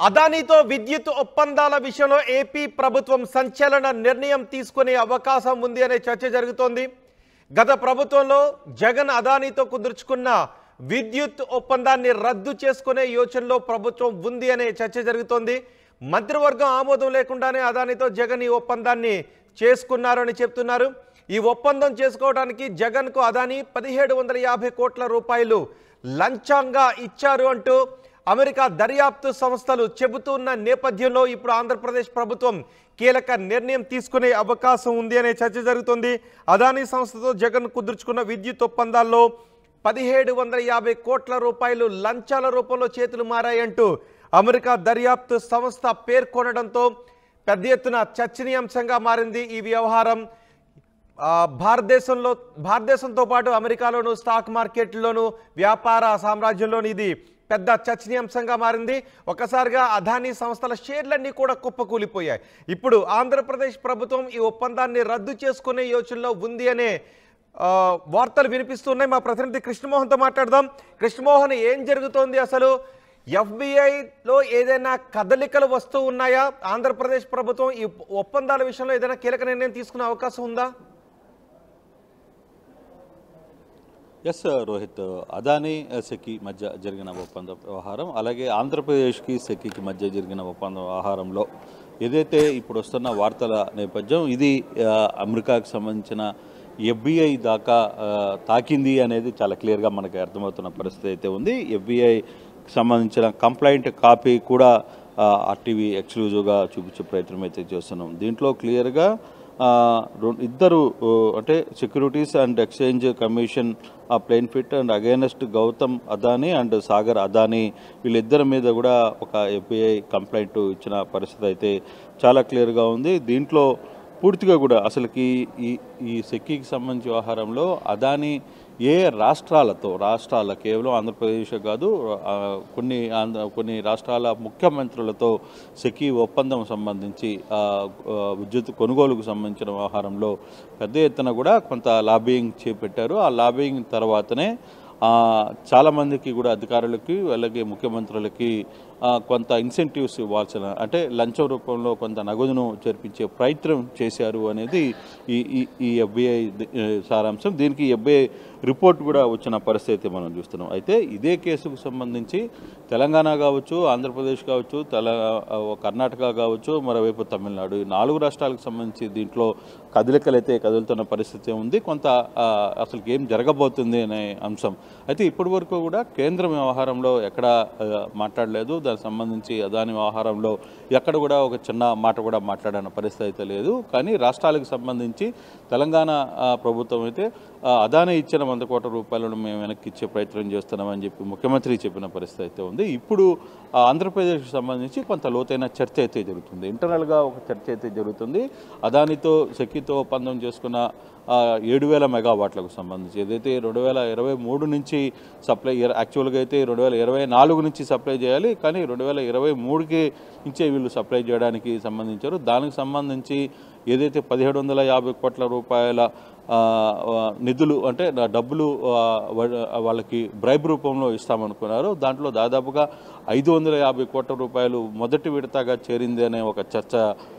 అదానితో విద్యుత్ ఒప్పందాల విషయంలో ఏపీ ప్రభుత్వం సంచలన నిర్ణయం తీసుకునే అవకాశం ఉంది అనే చర్చ జరుగుతోంది. గత ప్రభుత్వంలో జగన్ అదానితో కుదుర్చుకున్న విద్యుత్ ఒప్పందాన్ని రద్దు చేసుకునే యోచనలో ప్రభుత్వం ఉంది అనే చర్చ జరుగుతోంది. మంత్రివర్గం ఆమోదం లేకుండానే అదానితో జగన్ ఈ ఒప్పందాన్ని చేసుకున్నారని చెప్తున్నారు. ఈ ఒప్పందం చేసుకోవడానికి జగన్కు అదాని 1750 కోట్ల రూపాయలు లంచంగా ఇచ్చారు అంటూ అమెరికా దర్యాప్తు సంస్థలు చెబుతున్న నేపథ్యంలో ఇప్పుడు ఆంధ్రప్రదేశ్ ప్రభుత్వం కీలక నిర్ణయం తీసుకునే అవకాశం ఉంది అనే చర్చ జరుగుతుంది. అదానీ సంస్థతో జగన్ కుదుర్చుకున్న విద్యుత్ ఒప్పందాల్లో 1750 కోట్ల రూపాయలు లంచాల రూపంలో చేతులు మారాయంటూ అమెరికా దర్యాప్తు సంస్థ పేర్కొనడంతో పెద్ద ఎత్తున చర్చనీయాంశంగా మారింది ఈ వ్యవహారం. భారతదేశంతో పాటు అమెరికాలోను స్టాక్ మార్కెట్లోను వ్యాపార సామ్రాజ్యంలోను ఇది పెద్ద చర్చనీయాంశంగా మారింది. ఒకసారిగా అదానీ సంస్థల షేర్లన్నీ కూడా కుప్పకూలిపోయాయి. ఇప్పుడు ఆంధ్రప్రదేశ్ ప్రభుత్వం ఈ ఒప్పందాన్ని రద్దు చేసుకునే యోచనలో ఉంది అనే వార్తలు వినిపిస్తున్నాయి. మా ప్రతినిధి కృష్ణమోహన్తో మాట్లాడదాం. కృష్ణమోహన్, ఏం జరుగుతోంది అసలు? ఎఫ్బిఐలో ఏదైనా కదలికలు వస్తూ ఉన్నాయా? ఆంధ్రప్రదేశ్ ప్రభుత్వం ఈ ఒప్పందాల విషయంలో ఏదైనా కీలక నిర్ణయం తీసుకునే అవకాశం ఉందా? ఎస్ రోహిత్, అదానీ సెకీ మధ్య జరిగిన ఒప్పంద వ్యవహారం, అలాగే ఆంధ్రప్రదేశ్కి సెకీకి మధ్య జరిగిన ఒప్పంద వ్యవహారంలో ఏదైతే ఇప్పుడు వస్తున్న వార్తల నేపథ్యం, ఇది అమెరికాకు సంబంధించిన ఎఫ్బిఐ దాకా తాకింది అనేది చాలా క్లియర్గా మనకి అర్థమవుతున్న పరిస్థితి అయితే ఉంది. ఎఫ్బిఐకి సంబంధించిన కంప్లైంట్ కాపీ కూడా ఆర్టీవీ ఎక్స్క్లూజివ్గా చూపించే ప్రయత్నం అయితే చేస్తున్నాం. దీంట్లో క్లియర్గా ఇద్దరు అంటే securities and exchange commission plaintiff and against Gautam Adani and Sagar Adani, వీళ్ళిద్దరి మీద కూడా ఒక ఎఫ్బిఐ కంప్లైంట్ ఇచ్చిన పరిస్థితి అయితే చాలా క్లియర్గా ఉంది. దీంట్లో పూర్తిగా కూడా అసలుకి ఈ సెకీకి సంబంధించిన వ్యవహారంలో అదానీ ఏ రాష్ట్రాల కేవలం ఆంధ్రప్రదేశ్ కాదు, కొన్ని రాష్ట్రాల ముఖ్యమంత్రులతో సెకీ ఒప్పందం సంబంధించి విద్యుత్ కొనుగోలుకు సంబంధించిన వ్యవహారంలో పెద్ద ఎత్తున కూడా కొంత లాబియింగ్ చేపట్టారు. ఆ లాబియింగ్ తర్వాతనే చాలామందికి కూడా అధికారులకి అలాగే ముఖ్యమంత్రులకి కొంత ఇన్సెంటివ్స్ ఇవ్వాల్సిన, అంటే లంచం రూపంలో కొంత నగదును చేర్పించే ప్రయత్నం చేశారు అనేది ఈ ఎఫ్బిఐ సారాంశం. దీనికి ఎఫ్బిఐ రిపోర్ట్ కూడా వచ్చిన పరిస్థితి మనం చూస్తున్నాం. అయితే ఇదే కేసుకు సంబంధించి తెలంగాణ కావచ్చు, ఆంధ్రప్రదేశ్ కావచ్చు, కర్ణాటక కావచ్చు, మరోవైపు తమిళనాడు, ఈ 4 రాష్ట్రాలకు సంబంధించి దీంట్లో కదలికలు అయితే కదులుతున్న పరిస్థితి ఉంది. కొంత అసలు ఏం జరగబోతుంది అనే అంశం అయితే ఇప్పటి వరకు కూడా కేంద్రం వ్యవహారంలో ఎక్కడ మాట్లాడలేదు. దానికి సంబంధించి అదాని వ్యవహారంలో ఎక్కడ కూడా ఒక చిన్న మాట కూడా మాట్లాడిన పరిస్థితి అయితే లేదు. కానీ రాష్ట్రాలకు సంబంధించి తెలంగాణ ప్రభుత్వం అయితే అదాని ఇచ్చిన 100 కోట్ల రూపాయలను మేము వెనక్కి ఇచ్చే ప్రయత్నం చేస్తున్నామని చెప్పి ముఖ్యమంత్రి చెప్పిన పరిస్థితి అయితే ఉంది. ఇప్పుడు ఆంధ్రప్రదేశ్కి సంబంధించి కొంత లోతైన చర్చ అయితే జరుగుతుంది. ఇంటర్నల్గా ఒక చర్చ అయితే జరుగుతుంది. అదానితో సెకీతో ఒప్పందం చేసుకున్న 7,000 మెగావాట్లకు సంబంధించి ఏదైతే 2023 నుంచి సప్లై, యాక్చువల్గా అయితే 2024 నుంచి సప్లై చేయాలి, కానీ 2023కి నుంచే వీళ్ళు సప్లై చేయడానికి సంబంధించారు. దానికి సంబంధించి ఏదైతే 1750 కోట్ల రూపాయల నిధులు అంటే డబ్బులు వాళ్ళకి బ్రైబ్ రూపంలో ఇస్తామనుకున్నారు. దాంట్లో దాదాపుగా 550 కోట్ల రూపాయలు మొదటి విడతగా చేరింది అనే ఒక చర్చ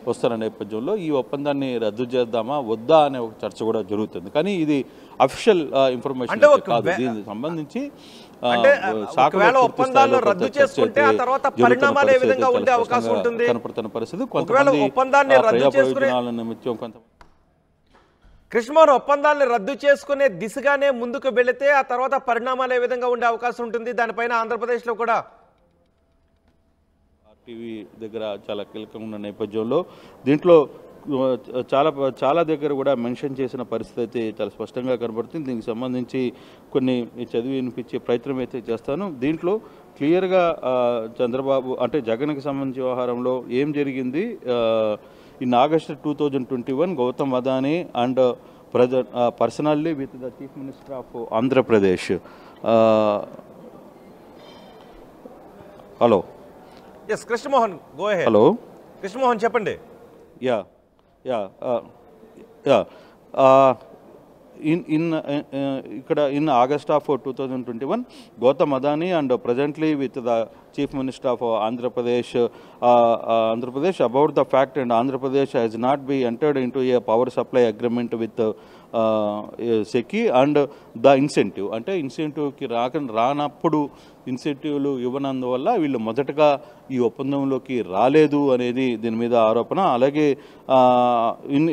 వస్తున్న నేపథ్యంలో ఈ ఒప్పందాన్ని రద్దు చేద్దామా వద్దా అనే ఒక చర్చ కూడా జరుగుతుంది. కానీ ఇది అఫీషియల్ ఇన్ఫర్మేషన్ కాదు. దీనికి సంబంధించి ఒప్పందాలు రద్దు చేసుకుంటే ఆ తర్వాత పరిణామాలు ఏ విధంగా ఉండే అవకాశం ఉంటుంది కనపడుతున్న పరిస్థితి. కొంతమంది ప్రయోజనాల నిమిత్తం కృష్ణమోహన్, ఒప్పందాన్ని రద్దు చేసుకునే దిశగానే ముందుకు వెళితే ఆ తర్వాత పరిణామాలు ఏ విధంగా ఉండే అవకాశం ఉంటుంది? దానిపైన ఆంధ్రప్రదేశ్లో కూడా టీవీ దగ్గర చాలా కీలకంగా ఉన్న నేపథ్యంలో దీంట్లో చాలా దగ్గర కూడా మెన్షన్ చేసిన పరిస్థితి అయితే చాలా స్పష్టంగా కనబడుతుంది. దీనికి సంబంధించి కొన్ని చదివి వినిపించే ప్రయత్నం అయితే చేస్తాను. దీంట్లో క్లియర్గా చంద్రబాబు అంటే జగన్కి సంబంధించిన వ్యవహారంలో ఏం జరిగింది, in August 2021 Gautam Adani and personally with the chief minister of Andhra Pradesh. Hello S Krishnamohan, go ahead. Hello Krishnamohan చెప్పండి. Yeah in August of 2021, Gautam Adani and presently with the Chief Minister of Andhra Pradesh about the fact and Andhra Pradesh has not been entered into a power supply agreement with SECI and the incentive. అంటే ఇన్సెంటివ్కి రానప్పుడు ఇన్సెంటివ్లు ఇవ్వనందువల్ల వీళ్ళు మొదటగా ఈ ఒప్పందంలోకి రాలేదు అనేది దీని మీద ఆరోపణ. అలాగే in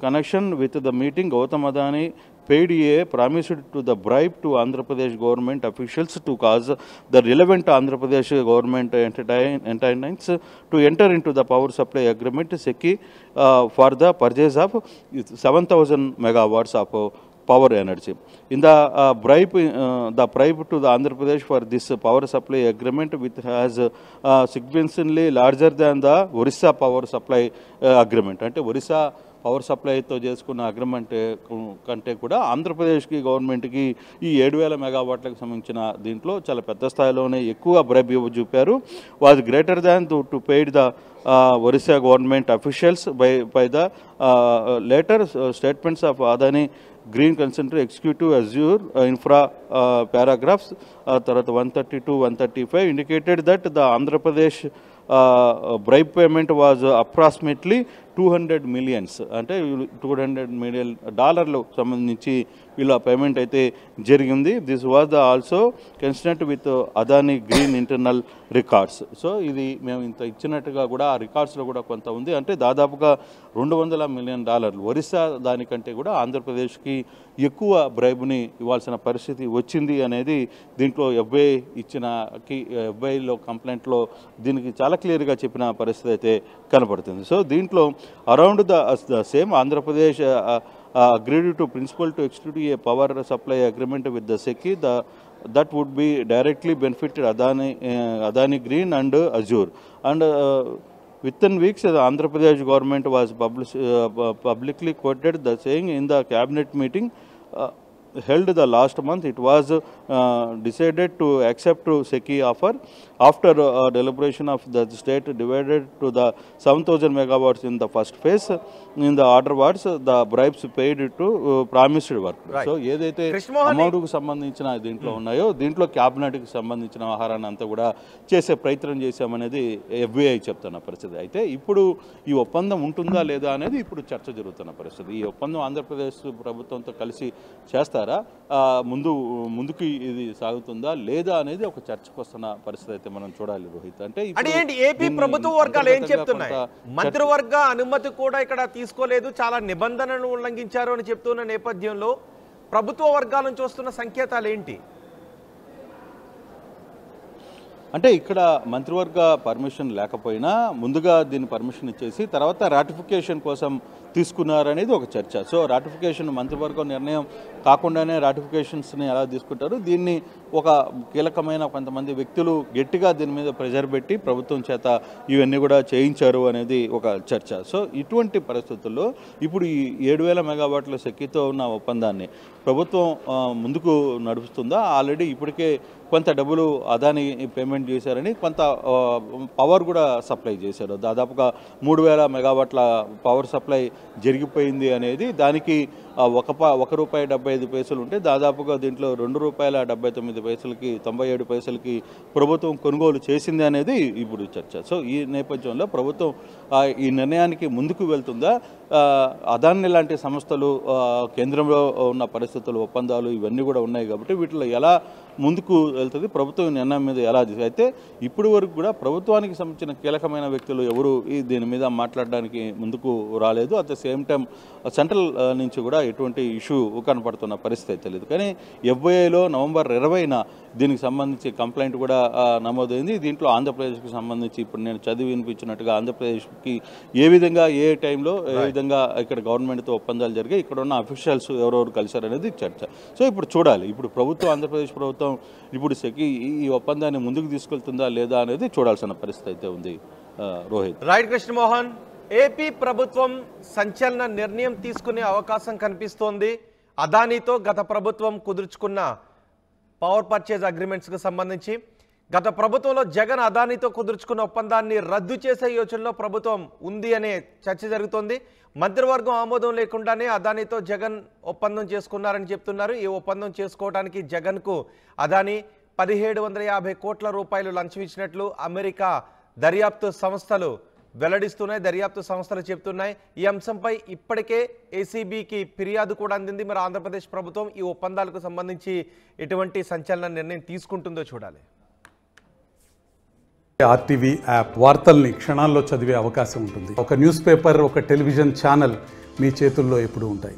connection with the meeting, Gautam Adani paid a promised to the bribe to Andhra Pradesh government officials to cause the relevant Andhra Pradesh government entities to enter into the power supply agreement SECI for the purchase of 7,000 megawatts of power energy. In the bribe to the Andhra Pradesh for this power supply agreement, which has significantly larger than the Orissa power supply agreement. అంటే Orissa power సప్లైతో చేసుకున్న agreement కంటే కూడా ఆంధ్రప్రదేశ్కి గవర్నమెంట్కి ఈ 7,000 మెగావాట్లకు సంబంధించిన దీంట్లో చాలా పెద్ద స్థాయిలోనే ఎక్కువ బ్రైబ్ చూపారు. Was greater than to paid the Orissa government officials by the later statements of Adani Green Concentrate Executive Azure Infra paragraphs 132-135 indicated that the Andhra Pradesh bribe payment was approximately 200 millions, అంటే $200 million సంబంధించి వీళ్ళ payment అయితే జరిగింది. This was also coincident with Adani green internal records. So ఇది మేము ఇంత ఇచ్చినట్టుగా కూడా ఆ రికార్డ్స్లో కూడా కొంత ఉంది. అంటే దాదాపుగా $200 million ఒరిస్సా దానికంటే కూడా ఆంధ్రప్రదేశ్కి ఎక్కువ బ్రైబ్ని ఇవ్వాల్సిన పరిస్థితి వచ్చింది అనేది దీంట్లో ఎఫ్ఐలో కంప్లైంట్లో దీనికి చాలా క్లియర్గా చెప్పిన పరిస్థితి అయితే కనపడుతుంది. సో దీంట్లో around the same Andhra Pradesh agreed to principle to execute a power supply agreement with the SECI that would be directly benefited Adani Green and Azure. And within weeks, the Andhra Pradesh government was publicly quoted the saying in the cabinet meeting held the last month, it was decided to accept SECI offer after deliberation of the state divided to the 7,000 megawatts in the first phase. In the order words, the bribes paid to promised work. Right. So ఏదైతే అమౌంట్కు సంబంధించిన దీంట్లో ఉన్నాయో దీంట్లో క్యాబినెట్కి సంబంధించిన ఆహారాన్ని అంతా కూడా చేసే ప్రయత్నం చేశామనేది ఎఫ్బిఐ చెప్తున్న పరిస్థితి. అయితే ఇప్పుడు ఈ ఒప్పందం ఉంటుందా లేదా అనేది ఇప్పుడు చర్చ జరుగుతున్న పరిస్థితి. ఈ ఒప్పందం ఆంధ్రప్రదేశ్ ప్రభుత్వంతో కలిసి చేస్తారా, ముందుకు ఇది సాగుతుందా లేదా అనేది ఒక చర్చకు వస్తున్న పరిస్థితి అయితే మనం చూడాలి రోహిత్. అంటే ఏపీ ప్రభుత్వ వర్గాలు ఏం చెప్తున్నాయి? మంత్రివర్గ అనుమతి కూడా ఇక్కడ తీసుకోలేదు, చాలా నిబంధనలను ఉల్లంఘించారు అని చెప్తున్న నేపథ్యంలో ప్రభుత్వ వర్గాల నుంచి వస్తున్న సంకేతాలు ఏంటి? అంటే ఇక్కడ మంత్రివర్గ పర్మిషన్ లేకపోయినా ముందుగా దీన్ని పర్మిషన్ ఇచ్చేసి తర్వాత రాటిఫికేషన్ కోసం తీసుకున్నారనేది ఒక చర్చ. సో రాటిఫికేషన్ మంత్రివర్గం నిర్ణయం కాకుండానే రాటిఫికేషన్స్ని ఎలా తీసుకుంటారు, దీన్ని ఒక కీలకమైన కొంతమంది వ్యక్తులు గట్టిగా దీని మీద ప్రెజర్ పెట్టి ప్రభుత్వం చేత ఇవన్నీ కూడా చేయించారు అనేది ఒక చర్చ. సో ఇటువంటి పరిస్థితుల్లో ఇప్పుడు ఈ 7,000 మెగావాట్ల శక్తితో ఉన్న ఒప్పందాన్ని ప్రభుత్వం ముందుకు నడుపుతుందా? ఆల్రెడీ ఇప్పటికే కొంత డబ్బులు అదాని పేమెంట్ చేశారని కొంత పవర్ కూడా సప్లై చేశారు. దాదాపుగా 3,000 మెగావాట్ల పవర్ సప్లై జరిగిపోయింది అనేది దానికి ₹1.75 ఉంటే దాదాపుగా దీంట్లో ₹2.79 97 ప్రభుత్వం కొనుగోలు చేసింది అనేది ఇప్పుడు చర్చ. సో ఈ నేపథ్యంలో ప్రభుత్వం ఈ నిర్ణయానికి ముందుకు వెళ్తుందా? అదాని లాంటి సంస్థలు కేంద్రంలో ఉన్న పరిస్థితులు ఒప్పందాలు ఇవన్నీ కూడా ఉన్నాయి కాబట్టి వీటిలో ఎలా ముందుకు వెళ్తుంది, ప్రభుత్వం నిర్ణయం మీద ఎలా అయితే ఇప్పుడు వరకు కూడా ప్రభుత్వానికి సంబంధించిన కీలకమైన వ్యక్తులు ఎవరు దీని మీద మాట్లాడడానికి ముందుకు రాలేదు. At the same time central నుంచి కూడా ఎటువంటి ఇష్యూ కనపడుతున్న పరిస్థితి అయితే లేదు. కానీ ఎఫ్ఐఐలో November 20న దీనికి సంబంధించి కంప్లైంట్ కూడా నమోదైంది. దీంట్లో ఆంధ్రప్రదేశ్కి సంబంధించి ఇప్పుడు నేను చదివి వినిపించినట్టుగా ఆంధ్రప్రదేశ్కి ఏ విధంగా ఏ టైంలో ఏ విధంగా ఇక్కడ గవర్నమెంట్తో ఒప్పందాలు జరిగాయి, ఇక్కడ ఉన్న అఫీషియల్స్ ఎవరెవరు కలిశారనేది చర్చ. సో ఇప్పుడు చూడాలి, ఇప్పుడు ఆంధ్రప్రదేశ్ ప్రభుత్వం ఇప్పుడు ఈ ఒప్పందాన్ని ముందుకు తీసుకెళ్తుందా లేదా అనేది చూడాల్సిన పరిస్థితి అయితే ఉంది రోహిత్. రైట్ కృష్ణమోహన్, ఏపీ ప్రభుత్వం సంచలన నిర్ణయం తీసుకునే అవకాశం కనిపిస్తోంది. అదానీతో గత ప్రభుత్వం కుదుర్చుకున్న పవర్ పర్చేజ్ అగ్రిమెంట్స్కి సంబంధించి గత ప్రభుత్వంలో జగన్ అదానితో కుదుర్చుకున్న ఒప్పందాన్ని రద్దు చేసే యోచనలో ప్రభుత్వం ఉంది అనే చర్చ జరుగుతోంది. మంత్రివర్గం ఆమోదం లేకుండానే అదానితో జగన్ ఒప్పందం చేసుకున్నారని చెప్తున్నారు. ఈ ఒప్పందం చేసుకోవడానికి జగన్కు అదాని 1750 కోట్ల రూపాయలు లంచం ఇచ్చినట్లు అమెరికా దర్యాప్తు సంస్థలు వెల్లడిస్తున్నాయి. దర్యాప్తు సంస్థలు చెప్తున్నాయి. ఈ అంశంపై ఇప్పటికే ఏసీబీకి ఫిర్యాదు కూడా అందింది. మరి ఆంధ్రప్రదేశ్ ప్రభుత్వం ఈ ఒప్పందాలకు సంబంధించి ఎటువంటి సంచలన నిర్ణయం తీసుకుంటుందో చూడాలి. ఆర్టీవీ యాప్ వార్తల్ని క్షణాల్లో చదివే అవకాశం ఉంటుంది. ఒక న్యూస్ పేపర్, ఒక టెలివిజన్ ఛానల్ మీ చేతుల్లో ఎప్పుడూ ఉంటాయి.